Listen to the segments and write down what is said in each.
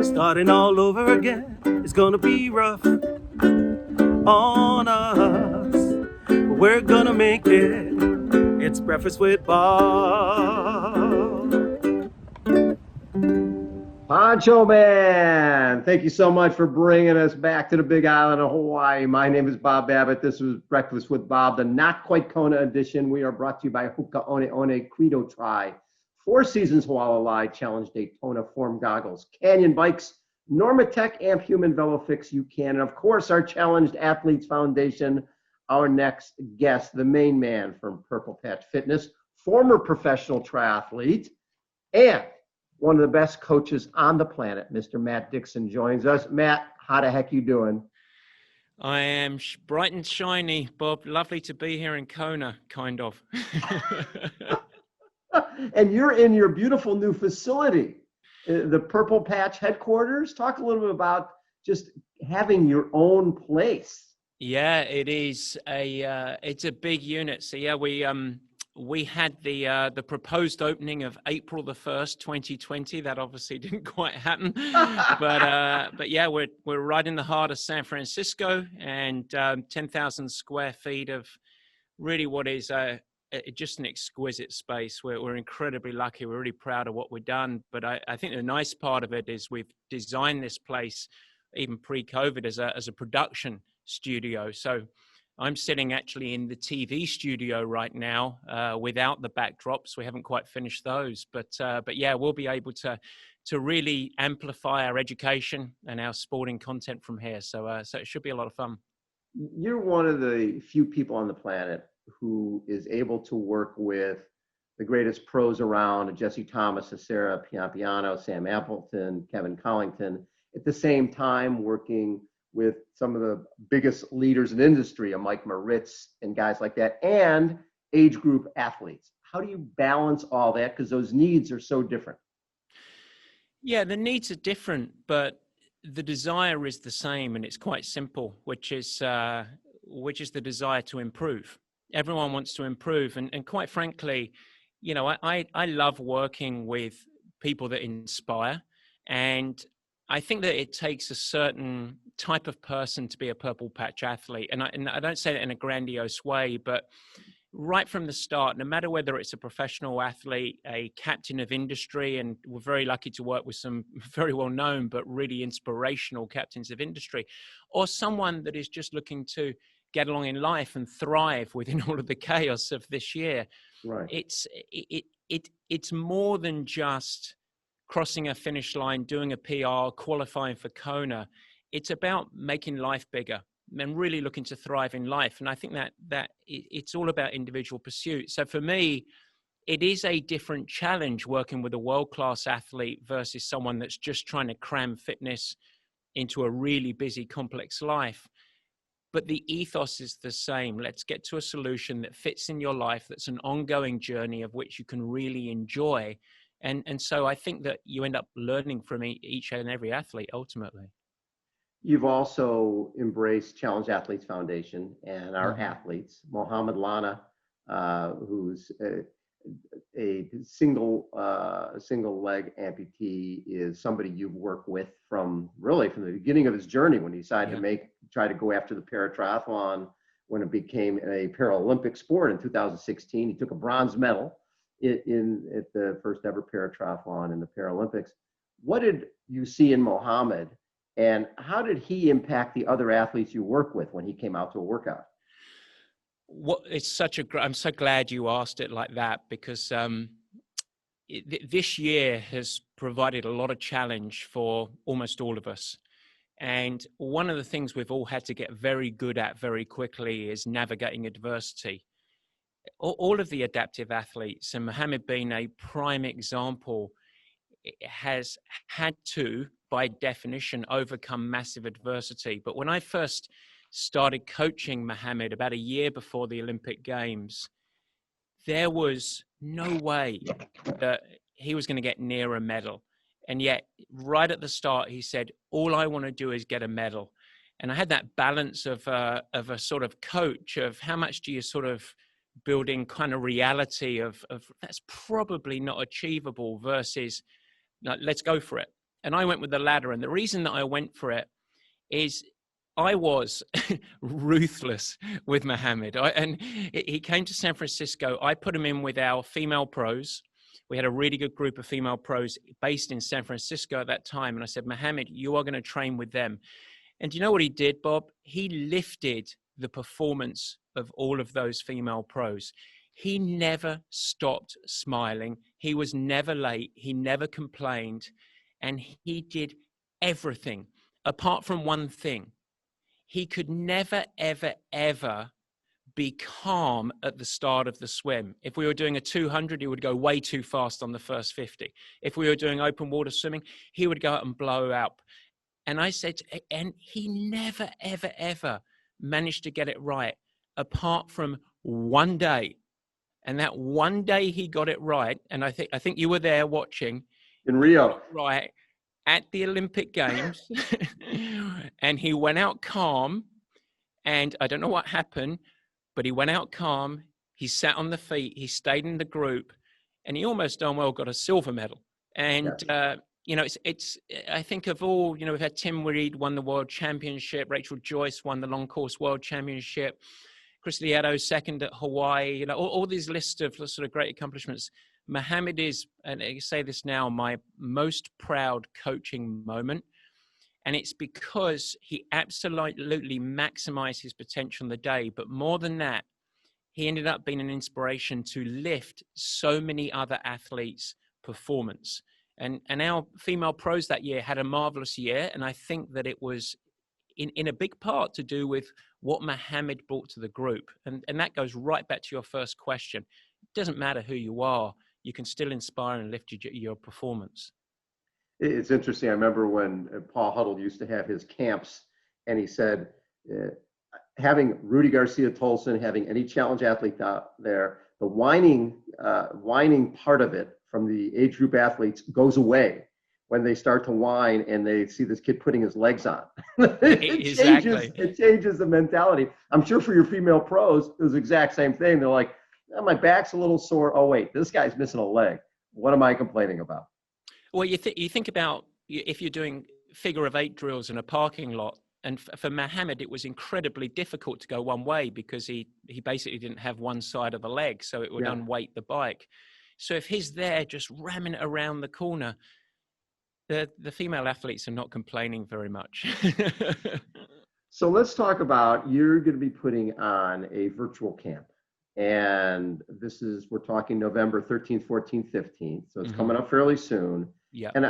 Starting all over again is gonna be rough on us, but we're gonna make it. It's Breakfast with Bob. Poncho Man, thank you so much for bringing us back to the Big Island of Hawaii. My name is Bob Babbitt. This was Breakfast with Bob, the Not Quite Kona edition. We are brought to you by Huka One One Credo Tri, Four Seasons Hualalai Challenge Daytona Form Goggles, Canyon Bikes, Normatec Amp Human VeloFix You Can, and of course our Challenged Athletes Foundation. Our next guest, the main man from Purple Patch Fitness, former professional triathlete, and one of the best coaches on the planet, Mr. Matt Dixon, joins us. Matt, how the heck you doing? I am bright and shiny, Bob. Lovely to be here in Kona, kind of. And you're in your beautiful new facility, the Purple Patch headquarters. Talk a little bit about just having your own place. Yeah, it is it's a big unit. So yeah, we had the proposed opening of April the 1st, 2020. That obviously didn't quite happen, but yeah, we're right in the heart of San Francisco, and 10,000 square feet of really what is just an exquisite space. We're incredibly lucky. We're really proud of what we've done. But I think the nice part of it is we've designed this place even pre-COVID as a production studio. So I'm sitting actually in the TV studio right now without the backdrops. We haven't quite finished those, but yeah, we'll be able to really amplify our education and our sporting content from here. So it should be a lot of fun. You're one of the few people on the planet who is able to work with the greatest pros around: Jesse Thomas, Sarah Piampiano, Sam Appleton, Kevin Collington, at the same time working with some of the biggest leaders in industry, Mike Moritz and guys like that, and age group athletes. How do you balance all that? Because those needs are so different. Yeah, the needs are different, but the desire is the same, and it's quite simple, which is the desire to improve. Everyone wants to improve, and quite frankly, you know, I love working with people that inspire, and I think that it takes a certain type of person to be a purple patch athlete. And I don't say that in a grandiose way, but right from the start, no matter whether it's a professional athlete, a captain of industry, and we're very lucky to work with some very well-known but really inspirational captains of industry, or someone that is just looking to get along in life and thrive within all of the chaos of this year. Right. It's more than just crossing a finish line, doing a PR, qualifying for Kona. It's about making life bigger and really looking to thrive in life. And I think that it's all about individual pursuit. So for me, it is a different challenge working with a world-class athlete versus someone that's just trying to cram fitness into a really busy, complex life. But the ethos is the same. Let's get to a solution that fits in your life, that's an ongoing journey of which you can really enjoy. And so I think that you end up learning from each and every athlete ultimately. You've also embraced Challenge Athletes Foundation and our athletes. Mohamed Lana, who's a single leg amputee, is somebody you've worked with from the beginning of his journey when he decided to try to go after the para-triathlon when it became a Paralympic sport in 2016. He took a bronze medal at the first ever para-triathlon in the Paralympics. What did you see in Mohamed, and how did he impact the other athletes you work with when he came out to a workout? I'm so glad you asked it like that, because this year has provided a lot of challenge for almost all of us. And one of the things we've all had to get very good at very quickly is navigating adversity. All of the adaptive athletes, and Mohamed being a prime example, has had to, by definition, overcome massive adversity. But when I first started coaching Mohamed about a year before the Olympic Games, there was no way that he was going to get near a medal. And yet, right at the start, he said, all I want to do is get a medal. And I had that balance of a sort of coach of how much do you sort of building kind of reality of that's probably not achievable versus like, let's go for it. And I went with the latter. And the reason that I went for it is I was ruthless with Mohammed. And he came to San Francisco. I put him in with our female pros. We had a really good group of female pros based in San Francisco at that time. And I said, Mohammed, you are going to train with them. And do you know what he did, Bob? He lifted the performance of all of those female pros. He never stopped smiling. He was never late. He never complained. And he did everything apart from one thing. He could never, ever, ever be calm at the start of the swim. If we were doing a 200, he would go way too fast on the first 50. If we were doing open water swimming, he would go out and blow up. And I said, and he never, ever, ever managed to get it right, apart from one day. And that one day he got it right. And I think you were there watching. In Rio. Right. At the Olympic Games. And he went out calm. And I don't know what happened, but he went out calm. He sat on the feet. He stayed in the group. And he almost darn well got a silver medal. And, Yes. you know, it's, I think of all, you know, we've had Tim Reed won the world championship. Rachel Joyce won the long course world championship. Chris Lieto second at Hawaii. You know, all these lists of sort of great accomplishments. Mohammed is, and I say this now, my most proud coaching moment. And it's because he absolutely maximized his potential on the day. But more than that, he ended up being an inspiration to lift so many other athletes' performance. And our female pros that year had a marvelous year. And I think that it was in a big part to do with what Mohammed brought to the group. And that goes right back to your first question. It doesn't matter who you are, you can still inspire and lift your performance. It's interesting. I remember when Paul Huddle used to have his camps, and he said, having Rudy Garcia Tolson, having any challenge athlete out there, the whining part of it from the age group athletes goes away when they start to whine and they see this kid putting his legs on. It changes the mentality. I'm sure for your female pros, it was the exact same thing. They're like, oh, my back's a little sore. Oh, wait, this guy's missing a leg. What am I complaining about? Well, you think about if you're doing figure of 8 drills in a parking lot, and for Mohammed, it was incredibly difficult to go one way because he basically didn't have one side of a leg, so it would unweight the bike. So if he's there just ramming it around the corner, the female athletes are not complaining very much. So let's talk about, you're going to be putting on a virtual camp. And we're talking November 13th, 14th, 15th. So it's coming up fairly soon. Yeah. And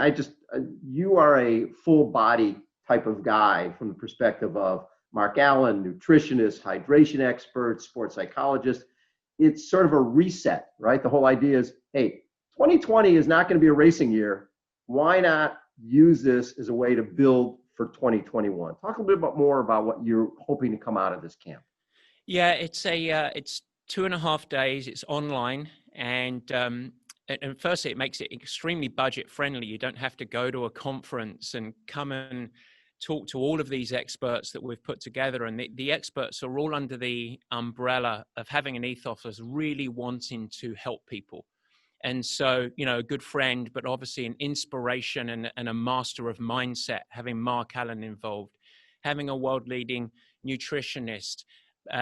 you are a full body type of guy from the perspective of Mark Allen, nutritionist, hydration expert, sports psychologist. It's sort of a reset, right? The whole idea is, hey, 2020 is not going to be a racing year. Why not use this as a way to build for 2021? Talk a little bit more about what you're hoping to come out of this camp. Yeah, it's 2.5 days. It's online, and firstly, it makes it extremely budget friendly. You don't have to go to a conference and come and talk to all of these experts that we've put together. And the experts are all under the umbrella of having an ethos of really wanting to help people. And so, you know, a good friend, but obviously an inspiration and a master of mindset, having Mark Allen involved, having a world-leading nutritionist,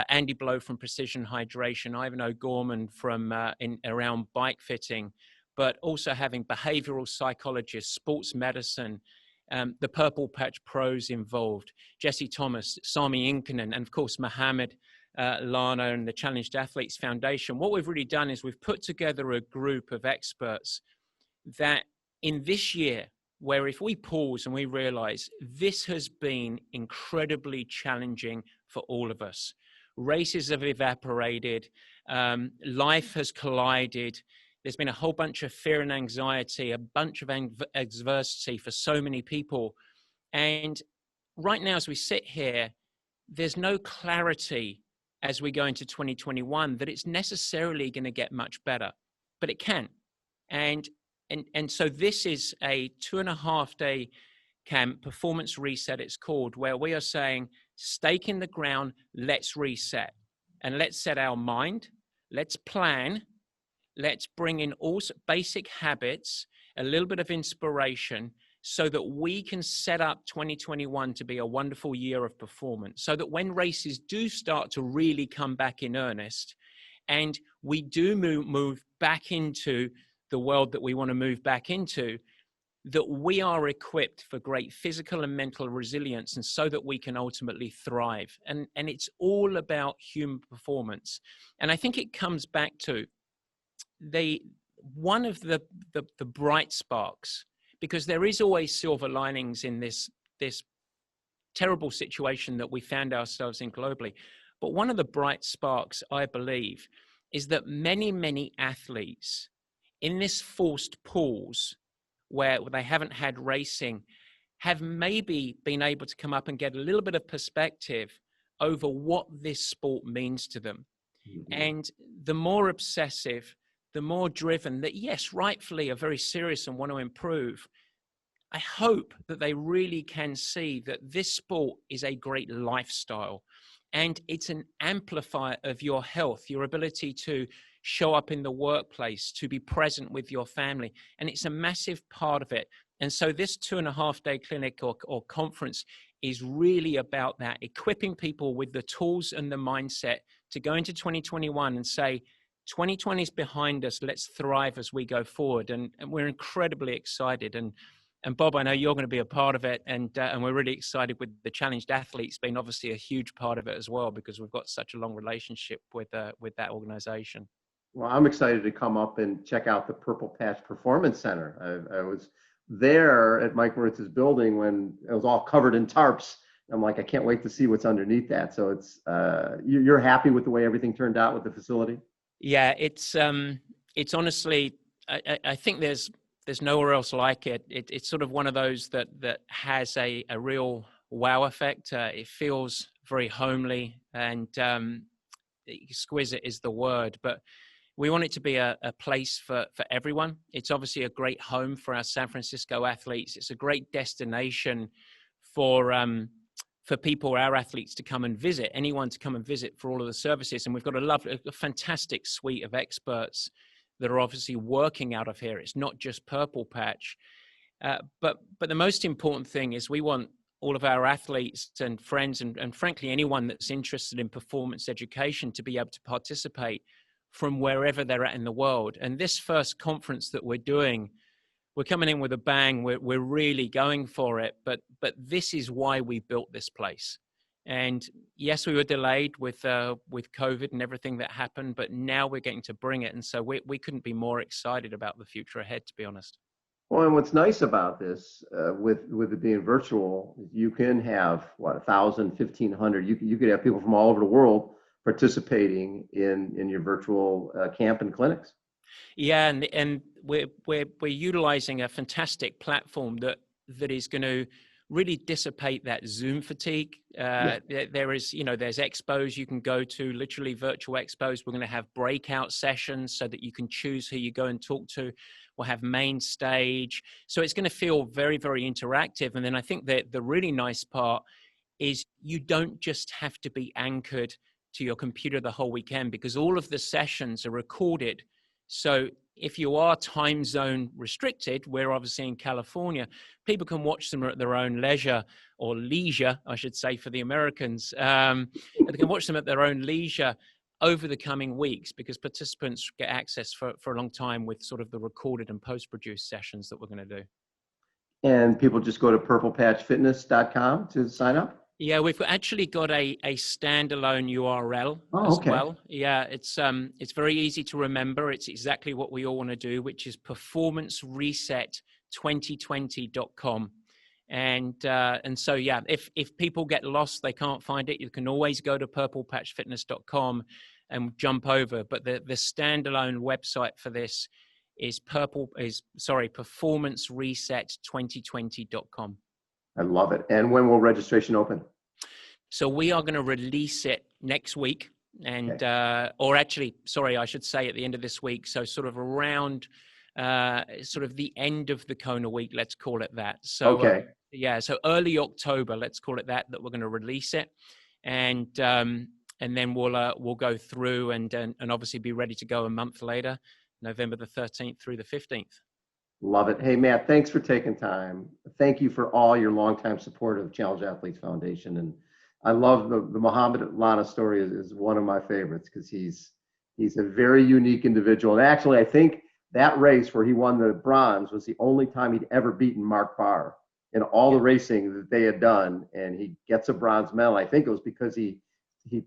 Andy Blow from Precision Hydration, Ivan O'Gorman from around bike fitting, but also having behavioral psychologists, sports medicine, the Purple Patch pros involved, Jesse Thomas, Sami Inkanen, and of course, Mohammed Lana and the Challenged Athletes Foundation. What we've really done is we've put together a group of experts that in this year, where if we pause and we realize this has been incredibly challenging for all of us. Races have evaporated, life has collided. There's been a whole bunch of fear and anxiety, a bunch of adversity for so many people. And right now, as we sit here, there's no clarity as we go into 2021 that it's necessarily going to get much better, but it can. And so this is a 2.5 day camp, Performance Reset it's called, where we are saying, stake in the ground, let's reset. And let's set our mind, let's plan, let's bring in all basic habits, a little bit of inspiration, so that we can set up 2021 to be a wonderful year of performance, so that when races do start to really come back in earnest, and we do move back into the world that we want to move back into, that we are equipped for great physical and mental resilience, and so that we can ultimately thrive. And it's all about human performance. And I think it comes back to one of the bright sparks, because there is always silver linings in this terrible situation that we found ourselves in globally. But one of the bright sparks, I believe, is that many athletes in this forced pause where they haven't had racing have maybe been able to come up and get a little bit of perspective over what this sport means to them. Mm-hmm. And the more obsessive, the more driven, that yes, rightfully are very serious and want to improve, I hope that they really can see that this sport is a great lifestyle, and it's an amplifier of your health, your ability to show up in the workplace, to be present with your family. And it's a massive part of it. And so this 2.5-day clinic or conference is really about that, equipping people with the tools and the mindset to go into 2021 and say, 2020 is behind us, let's thrive as we go forward. And we're incredibly excited. And Bob, I know you're going to be a part of it, and we're really excited with the challenged athletes being obviously a huge part of it as well, because we've got such a long relationship with that organization. Well, I'm excited to come up and check out the Purple Patch Performance Center. I was there at Mike Maritz's building when it was all covered in tarps. I'm like, I can't wait to see what's underneath that. So it's you're happy with the way everything turned out with the facility? Yeah, it's honestly, I think there's nowhere else like it. It's sort of one of those that has a real wow effect. It feels very homely, and exquisite is the word, but we want it to be a place for everyone. It's obviously a great home for our San Francisco athletes. It's a great destination for people, our athletes, to come and visit, anyone to come and visit for all of the services. And we've got a fantastic suite of experts that are obviously working out of here. It's not just Purple Patch. But the most important thing is we want all of our athletes and friends and frankly, anyone that's interested in performance education to be able to participate from wherever they're at in the world. And this first conference that we're doing, we're coming in with a bang. We're really going for it. But this is why we built this place. And yes, we were delayed with COVID and everything that happened, but now we're getting to bring it. And so we couldn't be more excited about the future ahead, to be honest. Well, and what's nice about this, with it being virtual, you can have 1,000, 1,500. You could have people from all over the world participating in your virtual camp and clinics. Yeah, and we're utilizing a fantastic platform that is going to really dissipate that Zoom fatigue. There's expos you can go to, literally virtual expos. We're going to have breakout sessions so that you can choose who you go and talk to. We'll have main stage. So it's going to feel very, very interactive. And then I think that the really nice part is you don't just have to be anchored to your computer the whole weekend, because all of the sessions are recorded. So if you are time zone restricted, we're obviously in California, people can watch them at their own leisure, or leisure, I should say, for the Americans. They can watch them at their own leisure over the coming weeks, because participants get access for a long time with sort of the recorded and post-produced sessions that we're going to do. And people just go to purplepatchfitness.com to sign up? Yeah, we've actually got a standalone URL as well. Yeah, it's very easy to remember. It's exactly what we all want to do, which is performancereset2020.com. And so, yeah, if people get lost, they can't find it, you can always go to purplepatchfitness.com and jump over. But the standalone website for this is performancereset2020.com. I love it. And when will registration open? So we are going to release it next week, and or actually, sorry, I should say at the end of this week. So sort of around sort of the end of the Kona week, let's call it that. So so early October, let's call it that we're going to release it. And and then we'll go through and obviously be ready to go a month later, November the 13th through the 15th. Love it. Hey, Matt, thanks for taking time. Thank you for all your longtime support of Challenge Athletes Foundation. And I love the Mohamed Lana story is one of my favorites because he's a very unique individual. And actually, I think that race where he won the bronze was the only time he'd ever beaten Mark Barr in all the racing that they had done. And he gets a bronze medal. I think it was because he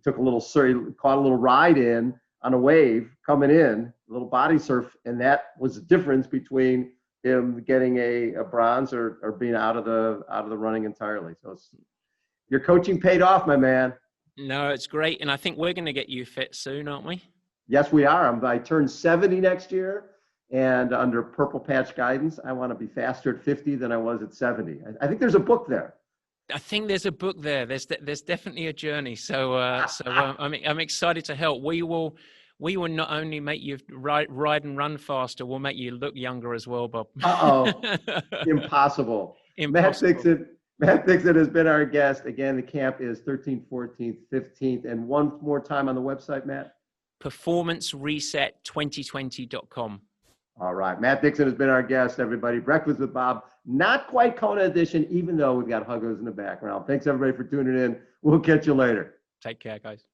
took caught a little ride in on a wave coming in, a little body surf. And that was the difference between him getting a bronze or being out of the running entirely. So your coaching paid off, my man. No, it's great. And I think we're going to get you fit soon, aren't we? Yes, we are. I turn 70 next year, and under Purple Patch guidance, I want to be faster at 50 than I was at 70. I think there's a book there. I think there's a book there. There's definitely a journey. So I'm excited to help. We will not only make you ride and run faster, we'll make you look younger as well, Bob. Impossible. Impossible. Matt Dixon has been our guest. Again, the camp is 13th, 14th, 15th. And one more time on the website, Matt? performancereset2020.com. All right. Matt Dixon has been our guest, everybody. Breakfast with Bob. Not quite Kona edition, even though we've got Huggos in the background. Thanks, everybody, for tuning in. We'll catch you later. Take care, guys.